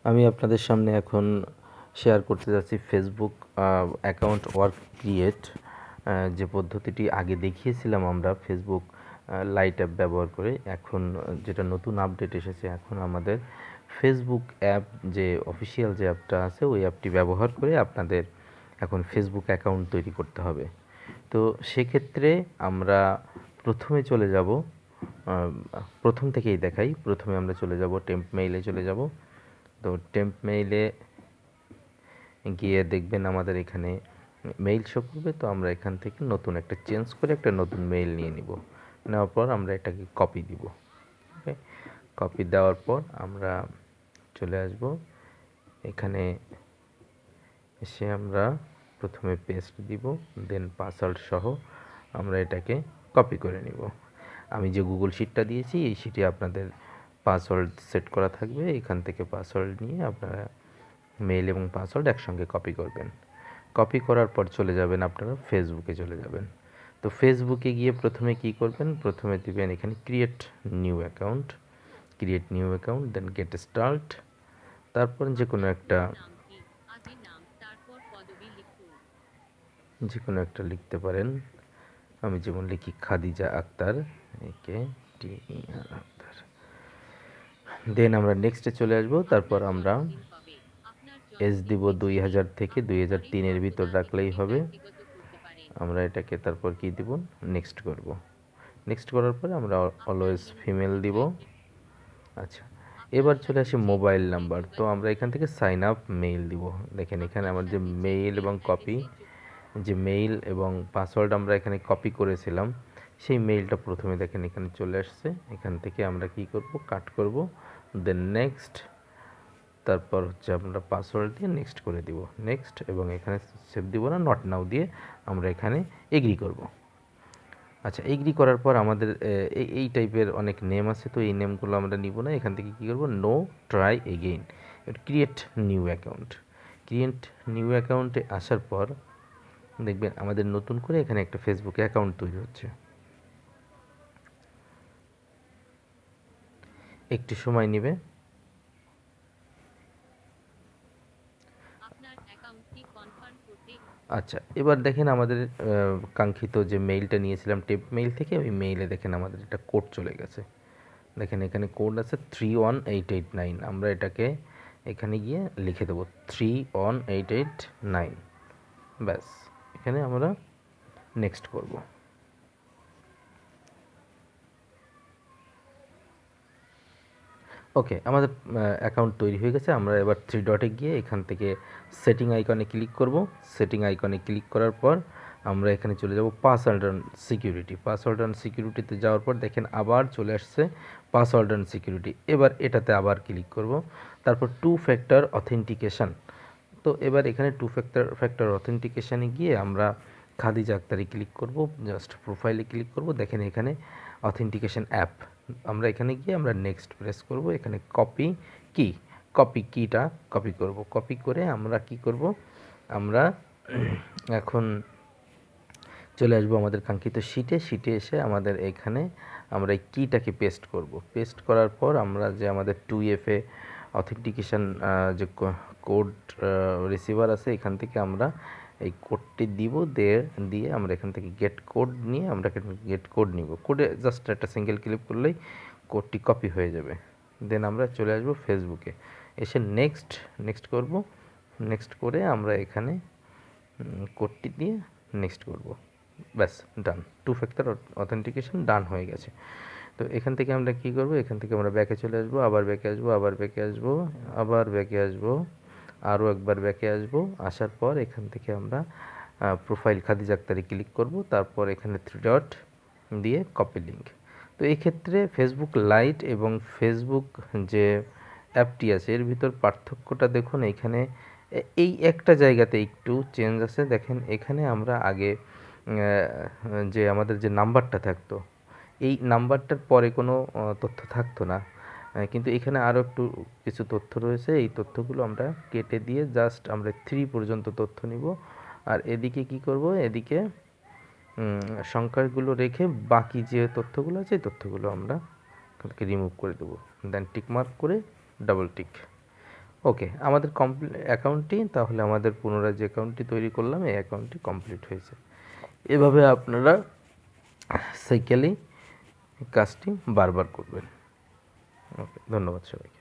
আমি আপনাদের সামনে এখন শেয়ার করতে যাচ্ছি ফেসবুক অ্যাকাউন্ট ওয়ার্ক ক্রিয়েট, যে পদ্ধতিটি আগে দেখিয়েছিলাম আমরা ফেসবুক লাইট অ্যাপ ব্যবহার করে। এখন যেটা নতুন আপডেট এসেছে, এখন আমাদের ফেসবুক অ্যাপ যে অফিসিয়াল যে অ্যাপটা আছে ওই অ্যাপটি ব্যবহার করে আপনাদের এখন ফেসবুক অ্যাকাউন্ট তৈরি করতে হবে। তো সেক্ষেত্রে আমরা প্রথমে চলে যাব, প্রথম থেকেই দেখাই। প্রথমে আমরা চলে যাব টেম্প মেইলে চলে যাব। তো টেম্প মেইলে গিয়ে দেখবেন আমাদের এখানে মেইল শো করবে। তো আমরা এখান থেকে নতুন একটা চেঞ্জ করে একটা নতুন মেইল নিয়ে নিব। নেওয়ার পর আমরা এটাকে কপি দিব। ওকে, কপি দেওয়ার পর আমরা চলে আসব এখানে। এসে আমরা প্রথমে পেস্ট দিব, দেন পাসওয়ার্ড সহ আমরা এটাকে কপি করে নিব। আমি যে গুগল শিটটা দিয়েছি এই শিটে আপনাদের পাসওয়ার্ড সেট করা থাকবে। এখান থেকে পাসওয়ার্ড নিয়ে আপনারা মেইল এবং পাসওয়ার্ড একসঙ্গে কপি করবেন। কপি করার পর চলে যাবেন, আপনারা ফেসবুকে চলে যাবেন। তো ফেসবুকে গিয়ে প্রথমে কি করবেন, প্রথমে দিবেন এখানে ক্রিয়েট নিউ অ্যাকাউন্ট, দেন গেট স্টার্ট। তারপর যে কোনো একটা লিখতে পারেন। আমি যেমন লিখি খাদিজা আক্তার, একে টি আর আক্তার। দেন আমরা নেক্সটে চলে আসব। তারপর আমরা এজ দিব 2000 থেকে 2003-এর ভিতর রাখলেই হবে। আমরা এটাকে তারপর কি দিব, নেক্সট করব। নেক্সট করার পরে আমরা অলওয়েজ ফিমেল দিব। আচ্ছা, এবার চলে আসি মোবাইল নাম্বার। তো আমরা এখান থেকে সাইন আপ মেইল দিব। দেখেন এখানে আমার যে মেইল এবং পাসওয়ার্ড আমরা এখানে কপি করেছিলাম, সেই মেইলটা প্রথমে দেখেন এখানে চলে আসছে। এখান থেকে আমরা কি করব, কাট করব, দেন নেক্সট। তারপর হচ্ছে আমরা পাসওয়ার্ড দিয়ে নেক্সট করে দিব, নেক্সট, এবং এখানে সেভ দিব না, নট নাও দিয়ে আমরা এখানে এগ্রি করব। আচ্ছা, এগ্রি করার পর আমাদের এই টাইপের অনেক নেম আছে, তো এই নেমগুলো আমরা নিব না। এখান থেকে কী করব, no try again, create new account. Create new অ্যাকাউন্টে আসার পর দেখবেন আমাদের নতুন করে এখানে একটা ফেসবুক অ্যাকাউন্ট তৈরি হচ্ছে। একটু সময় নেবে। আচ্ছা, এবার দেখেন আমাদের কাঙ্ক্ষিত যে মেইলটা নিয়েছিলাম টেপ মেইল থেকে, ওই মেইলে দেখেন আমাদের একটা কোড চলে গেছে। দেখেন এখানে কোড আছে 31889। আমরা এটাকে এখানে গিয়ে লিখে দেবো 31889। ব্যাস, এখানে আমরা নেক্সট করব। ওকে, আমাদের অ্যাকাউন্ট তৈরি হয়ে গেছে। আমরা এবার থ্রি ডটে গিয়ে এখান থেকে সেটিং আইকনে ক্লিক করব। সেটিং আইকনে ক্লিক করার পর আমরা এখানে চলে যাব password and security. Password and সিকিউরিটিতে যাওয়ার পর দেখেন আবার চলে আসছে পাসওয়ার্ড অ্যান্ড সিকিউরিটি। এবার এটাতে আবার ক্লিক করব। তারপর টু ফ্যাক্টর অথেন্টিকেশন। তো এবার এখানে টু ফ্যাক্টর অথেন্টিকেশানে গিয়ে আমরা খাদিজা আক্তারে ক্লিক করব, জাস্ট প্রোফাইলে ক্লিক করব। দেখেন এখানে অথেন্টিকেশন অ্যাপ। আমরা এখানে গিয়ে আমরা নেক্সট প্রেস করব। এখানে কপি কিটা কপি করব। কপি করে আমরা কি করব, আমরা এখন চলে আসবো আমাদের কাঙ্ক্ষিত শিটে এসে আমাদের এখানে আমরা এই কিটাকে পেস্ট করব। পেস্ট করার পর আমরা যে আমাদের 2FA অথেন্টিকেশান যে কোড রিসিভার আছে, এখান থেকে আমরা এই কোডটি দিব। দিয়ে আমরা এখান থেকে গেট কোড নিয়ে আমরা গেট কোড নিব। কোডে জাস্ট একটা সিঙ্গেল ক্লিক করলেই কোডটি কপি হয়ে যাবে। দেন আমরা চলে আসবো ফেসবুকে, এসে নেক্সট করব। নেক্সট করে আমরা এখানে কোডটি দিয়ে নেক্সট করব। ব্যাস, ডান। টু ফ্যাক্টর অথেন্টিকেশন ডান হয়ে গেছে। তো এখান থেকে আমরা কি করব, এখান থেকে আমরা ব্যাকে চলে আসবো, আবার ব্যাকে আসবো, আরও একবার ব্যাকে আসবো। আসার পর এখান থেকে আমরা প্রোফাইল খাদিজা আক্তারে ক্লিক করব। তারপর এখানে থ্রি ডট দিয়ে কপি লিঙ্ক। তো এই ক্ষেত্রে ফেসবুক লাইট এবং ফেসবুক যে অ্যাপটি আছে এর ভিতর পার্থক্যটা দেখুন। এখানে এই একটা জায়গাতে একটু চেঞ্জ আছে। দেখেন এখানে আমরা আগে যে আমাদের যে নাম্বারটা থাকতো, এই নাম্বারটার পরে কোনো তথ্য থাকতো না, কিন্তু এখানে আরও একটু কিছু তথ্য রয়েছে। এই তথ্যগুলো আমরা কেটে দিয়ে জাস্ট আমরা 3 পর্যন্ত তথ্য নিব। আর এদিকে কি করব, এদিকে সংখ্যাগুলো রেখে বাকি যে তথ্যগুলো আছে এই তথ্যগুলো আমরা এখান থেকে রিমুভ করে দেবো। দেন টিক মার্ক করে ডাবল টিক। ওকে, আমাদের অ্যাকাউন্টটি তাহলে আমাদের পুনরায় যে অ্যাকাউন্টটি তৈরি করলাম এই অ্যাকাউন্টটি কমপ্লিট হয়েছে। এভাবে আপনারা সাইকেলেই কাজটি বারবার করবেন। ওকে, ধন্যবাদ সবাইকে।